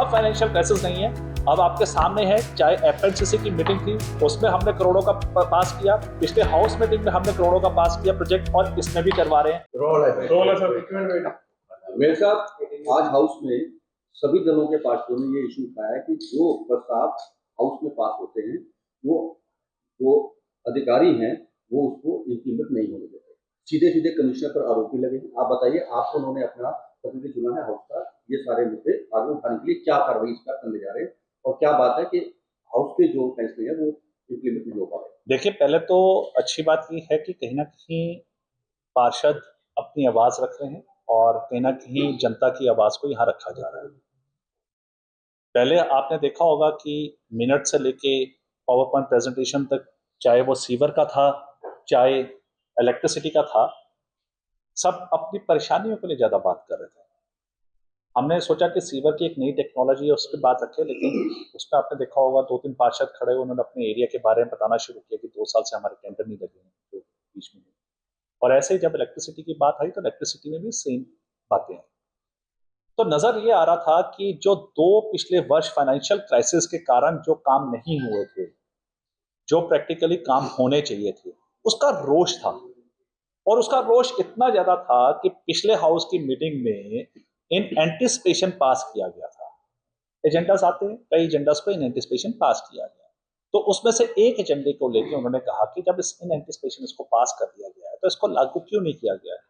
अब financial crisis नहीं है। अब आपके सामने है, चाहे एफएनसीसी की मीटिंग थी उसमें हमने करोड़ों का पास किया, पिछले हाउस मीटिंग में हमने करोड़ों का पास किया प्रोजेक्ट, और इसमें भी करवा रहे हैं। रोल है सर। मेरे साथ आज हाउस में सभी दलों के पार्टियों ने ये इशू उठाया कि जो प्रस्ताव हाउस में पास होते हैं वो जो अधिकारी हैं वो उसको इम्प्लीमेंट नहीं होने देते, सीधे सीधे कमिश्नर पर आरोपी लगे। आप बताइए, आपको उन्होंने अपना प्रतिनिधि चुना है हाउस का, ये सारे मुद्दे आगे उठाने के लिए क्या कार्रवाई इस पर करने जा रहे हैं, और क्या बात है कि हाउस के जो फैसले हैं वो इम्प्लीमेंट नहीं हो पा रहे? देखिए, पहले तो अच्छी बात ये है कि कहीं ना कहीं पार्षद अपनी आवाज रख रहे हैं और कहीं ना कहीं जनता की आवाज को यहाँ रखा जा रहा है। पहले आपने देखा होगा कि मिनट से लेके पावर पॉइंट प्रेजेंटेशन तक, चाहे वो सीवर का था चाहे इलेक्ट्रिसिटी का था, सब अपनी परेशानियों के लिए ज्यादा बात कर रहे थे। हमने सोचा कि सीवर की एक नई टेक्नोलॉजी है उस पर बात रखे, लेकिन उसमें आपने देखा होगा 2-3 पार्षद खड़े, उन्होंने अपने एरिया के बारे में बताना शुरू किया कि 2 साल से हमारे टेंडर नहीं लगे हैं तो बीच में। और ऐसे ही जब इलेक्ट्रिसिटी की बात आई तो इलेक्ट्रिसिटी में भी सेम बातें हैं। तो नजर ये आ रहा था कि जो 2 पिछले वर्ष फाइनेंशियल क्राइसिस के कारण जो काम नहीं हुए थे, जो प्रैक्टिकली काम होने चाहिए थे, उसका रोष था। और उसका रोष इतना ज्यादा था कि पिछले हाउस की मीटिंग में इन एंटिसिपेशन पास किया गया था। एजेंडास आते हैं, कई एजेंडास को इन एंटिसिपेशन पास किया गया, तो उसमें से एक एजेंडे को लेकर उन्होंने कहा कि जब इस इन एंटिसिपेशन इसको पास कर दिया गया है तो इसको लागू क्यों नहीं किया गया है।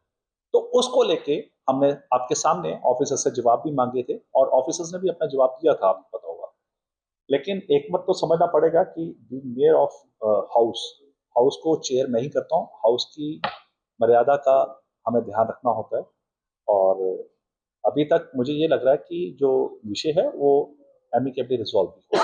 तो उसको लेके हमने आपके सामने ऑफिसर से जवाब भी मांगे थे और ऑफिसर्स ने भी अपना जवाब दिया था, आपको पता होगा। लेकिन एक मत तो समझना पड़ेगा कि मेयर ऑफ हाउस को चेयर मैं ही करता हूँ, हाउस की मर्यादा का हमें ध्यान रखना होता है। और अभी तक मुझे ये लग रहा है कि जो विषय है वो एमिकेबली रिजॉल्व भी हो।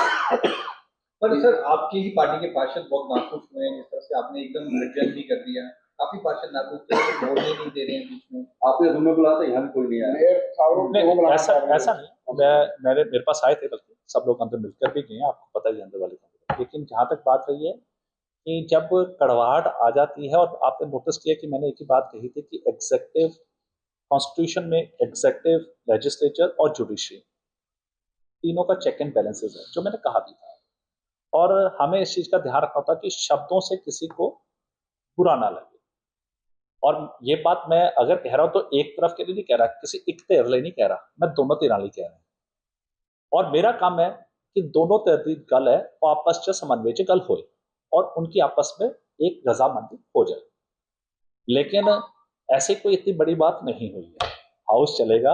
पर सर, आपकी ही पार्टी के पार्षद बहुत नाखुश हुए हैं, जिस तरह से आपने एकदम रिजेक्ट भी कर दिया। काफी पार्षद नाखुश थे, बोलने नहीं दे रहे हैं बीच में। आपने रूम में बुलाया था, यहाँ भी कोई नहीं आया। ऐसा नहीं, मेरे पास आए थे, बल्कि सब लोग अंदर मिलकर भी गए, आपको पता ही अंदर वाले का। लेकिन जहाँ तक बात रही है कि जब कड़वाहट आ जाती है, और आपने नोटिस किया कि मैंने एक ही बात कही थी कि एग्जेक्टिव कॉन्स्टिट्यूशन में एग्जेक्टिव, लेजिस्लेचर और जुडिशरी तीनों का चेक एंड बैलेंसेस है, जो मैंने कहा भी था। और हमें इस चीज का ध्यान रखना होता है कि शब्दों से किसी को बुरा ना लगे। और ये बात मैं अगर कह रहा हूं तो एक तरफ के लिए नहीं कह रहा, किसी एक तेरले नहीं कह रहा, मैं दोनों तिराली कह रहा हूं। और मेरा काम है कि दोनों तरह गल है और आपस च समन्वय च गल होए और उनकी आपस में एक रजामंदी हो जाए। लेकिन ऐसी कोई इतनी बड़ी बात नहीं हुई है। हाउस चलेगा,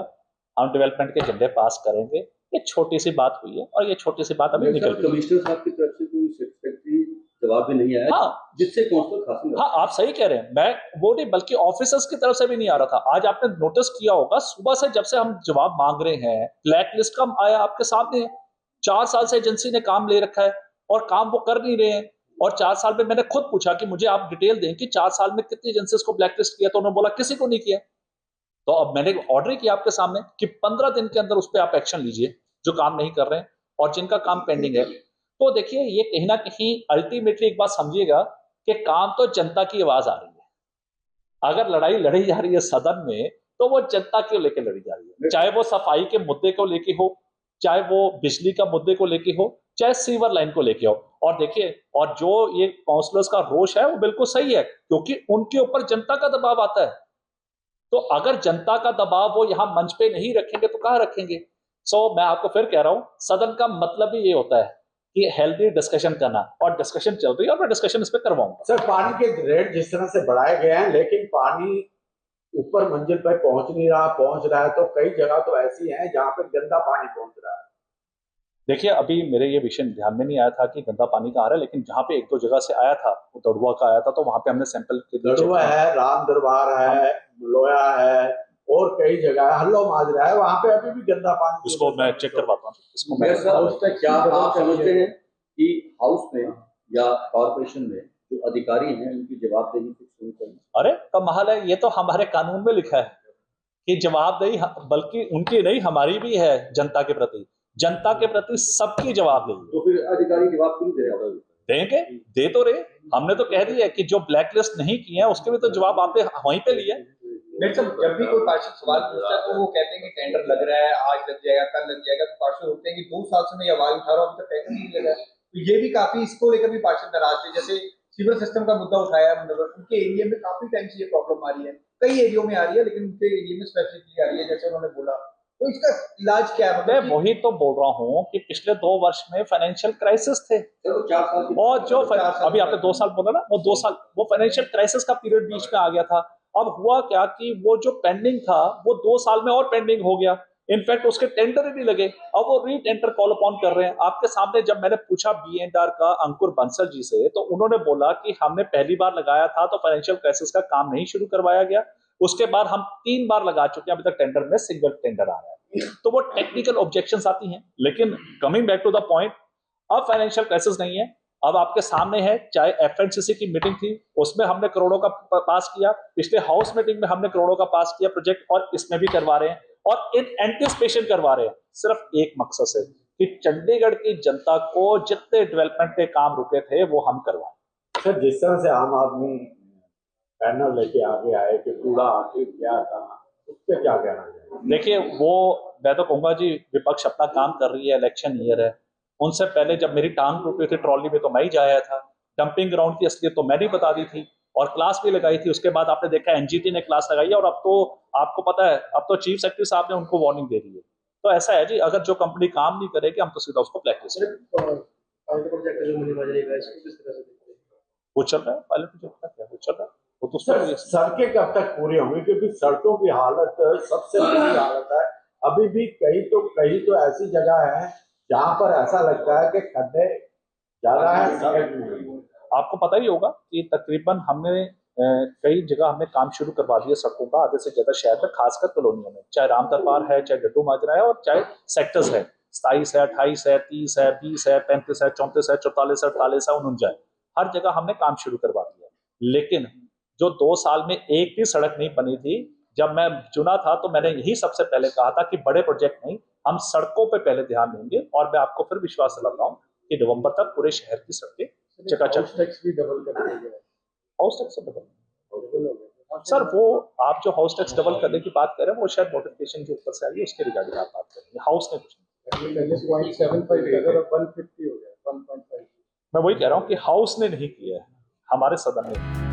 हम डेवलपमेंट के एजेंडे पास करेंगे। ये छोटी सी बात हुई है और ये छोटी सी बात अभी निकल गई। कमिश्नर साहब की तरफ से कोई सेटिस्फैक्टरी जवाब भी नहीं आया। हाँ, जिससे काउंसिलर खासी। हाँ, आप सही कह रहे हैं। मैं वो नहीं, बल्कि ऑफिसर्स की तरफ से भी नहीं आ रहा था। आज आपने नोटिस किया होगा, सुबह से जब से हम जवाब मांग रहे हैं, ब्लैक लिस्ट का आया आपके सामने। 4 साल से एजेंसी ने काम ले रखा है और काम वो कर नहीं रहे हैं। और 4 साल में मैंने खुद पूछा कि मुझे आप डिटेल दें कि 4 साल में कितनी एजेंसीज को ब्लैक लिस्ट किया, तो उन्होंने बोला किसी को नहीं किया। तो अब मैंने ऑर्डर किया आपके सामने कि 15 दिन के अंदर उस पर आप एक्शन लीजिए जो काम नहीं कर रहे हैं और जिनका काम पेंडिंग है। तो देखिए, ये कहीं ना कहीं अल्टीमेटली एक बात समझिएगा कि काम तो जनता की आवाज आ रही है। अगर लड़ाई लड़ी जा रही है सदन में, तो वो जनता को लेकर लड़ी जा रही है, चाहे वो सफाई के मुद्दे को लेके हो, चाहे वो बिजली का मुद्दे को लेके हो, चाहे सीवर लाइन को लेके हो। और देखिए, और जो ये काउंसलर्स का रोष है वो बिल्कुल सही है, क्योंकि उनके ऊपर जनता का दबाव आता है। तो अगर जनता का दबाव वो यहां मंच पे नहीं रखेंगे तो कहां रखेंगे। मैं आपको फिर कह रहा हूं, सदन का मतलब ही ये होता है कि हेल्दी डिस्कशन करना, और डिस्कशन चल रही है और मैं डिस्कशन इस पे करवाऊंगा। सर, पानी के रेट जिस तरह से बढ़ाए गए हैं, लेकिन पानी ऊपर मंजिल पर पहुंच नहीं रहा, पहुंच रहा है तो कई जगह तो ऐसी हैं जहां पे गंदा पानी पहुंच रहा है। देखिए, अभी मेरे ये विषय ध्यान में नहीं आया था कि गंदा पानी का आ रहा है, लेकिन जहां पे 1-2 जगह से आया था, वो दड़ुआ का आया था, तो वहां पे हमने सैंपल दड़ुआ है, राम दरबार है, लोया है और कई जगह हल्लो माजरा है, वहां पे अभी भी गंदा पानी। इसको मैं चेक करवाता हूँ। इसको मैं क्या आप समझते हैं कि हाउस में या कॉर्पोरेशन में जो अधिकारी हैं उनकी जवाबदेही फिक्स करनी? अरे कमाल है, ये तो हमारे कानून में लिखा है कि जवाबदेही, बल्कि उनकी नहीं हमारी भी है जनता के प्रति। जनता के प्रति सबकी जवाबदेही। तो फिर अधिकारी जवाब क्यों दे रहे हैं? देंगे, दे तो रहे। हमने तो कह दिया कि जो ब्लैक लिस्ट नहीं किए हैं उसके भी तो जवाब आपने वहीं पे लिया। मेरे साथ जब भी कोई पार्षद सवाल पूछता है तो वो कहते हैं कि टेंडर लग रहा है, आज लग जाएगा, कल लग जाएगा। तो पार्षद होते हैं कि 2 साल से मैं ये आवाज उठा रहा हूँ, अभी तक टेंडर नहीं लगा है। तो ये भी काफी, इसको लेकर भी पार्षद नाराज थे। जैसे सिविल सिस्टम का मुद्दा उठाया है मुंडगर, उनके एरिया में काफी टाइम से ये प्रॉब्लम आ रही है, कई एरियो में आ रही है, लेकिन उनके एरिया में स्पेसिफिकली आ रही है, जैसे उन्होंने बोला। तो इसका इलाज क्या है? मैं वही तो बोल रहा हूँ कि पिछले 2 वर्ष में फाइनेंशियल क्राइसिस थे, चलो 4 साल की और जो अभी आपने 2 साल बोला ना, वो 2 साल वो फाइनेंशियल क्राइसिस का पीरियड बीच में आ गया था। अब हुआ क्या कि वो जो पेंडिंग था वो 2 साल में और पेंडिंग हो गया। इनफैक्ट उसके टेंडर ही नहीं लगे, अब वो री टेंडर कॉल अपॉन कर रहे हैं। आपके सामने जब मैंने पूछा B&R का अंकुर बंसल जी से, तो उन्होंने बोला कि हमने पहली बार लगाया था तो फाइनेंशियल क्राइसिस का काम नहीं शुरू करवाया गया, उसके बाद हम 3 बार लगा चुके हैं, अभी तक टेंडर में सिंगल टेंडर आ रहा है। तो वो टेक्निकल ऑब्जेक्शंस आती हैं, लेकिन coming back to the point, अब फाइनेंशियल क्राइसिस नहीं है। अब आपके सामने है, चाहे FNCC की मीटिंग थी, उसमें हमने करोड़ों का पास किया, पिछले हाउस मीटिंग में हमने करोड़ों का पास किया प्रोजेक्ट, और इसमें भी करवा रहे हैं, और इन एंटिसिपेशन करवा रहे हैं, सिर्फ एक मकसद से कि चंडीगढ़ की जनता को जितने डेवलपमेंट के काम रुके थे वो हम करवाएं। सर, जिस तरह से आम आदमी पैनल लेके आगे आए कि कूड़ा आखिर क्या था, उस पर क्या कहना चाहिए? देखिए, वो मैं तो कहूंगा जी, विपक्ष अपना काम कर रही है, इलेक्शन ईयर है। उनसे पहले जब मेरी टांग टूटी थी ट्रॉली में, तो मैं ही जाया था। डंपिंग ग्राउंड की असलियत तो मैंने बता दी थी, और क्लास भी लगाई थी। उसके बाद आपने देखा NGT ने क्लास लगाई है, और अब तो आपको पता है, अब तो चीफ सेक्रेटरी साहब ने उनको वार्निंग दे दी है। तो ऐसा है जी, अगर जो कंपनी काम नहीं करेगी, हम तो सीधा उसको ब्लैकलिस्ट करेंगे। वो चल रहा है, पायलट प्रोजेक्ट का क्या वो चल रहा है, वो तो सर, सड़कें कब तक पूरी होंगी? क्योंकि सड़कों की हालत सबसे बुरी हालत है। अभी भी कई तो ऐसी जगह है जहां पर ऐसा लगता है कि खड्डे ज्यादा है, सड़क नहीं। आपको पता ही होगा कि तकरीबन हमने कई जगह हमने काम शुरू करवा दिया सड़कों का, आधे से ज्यादा शहर में, खासकर कॉलोनियों में, चाहे राम दरबार है, चाहे डड्डू माजरा है, और चाहे सेक्टर्स है, 27 है, 28 है, 30 है, 20 है, 35 है, 34 है, 44 है, 48 है, 49 है। हर जगह हमने काम शुरू करवा दिया। लेकिन जो 2 साल में एक भी सड़क नहीं बनी थी, जब मैं चुना था तो मैंने यही सबसे पहले कहा था कि बड़े प्रोजेक्ट नहीं, हम सड़कों पे पहले ध्यान देंगे। और मैं आपको फिर विश्वास दिलाता हूँ कि नवंबर तक पूरे शहर की सड़कें चकाचक। टैक्स भी डबल कर दिया गया है। हाउस टैक्स डबल, सर वो आप जो हाउस टैक्स डबल करने की बात कर रहे हैं, वो शायद नोटिफिकेशन जो ऊपर से आई है उसके रिगार्डिंग आप बात कर रहे हैं, हाउस ने कुछ नहीं। पहले 0.75 था, अब 150 हो गया, 1.5। मैं वही कह रहा हूँ कि हाउस ने नहीं किया है, हमारे सदन ने।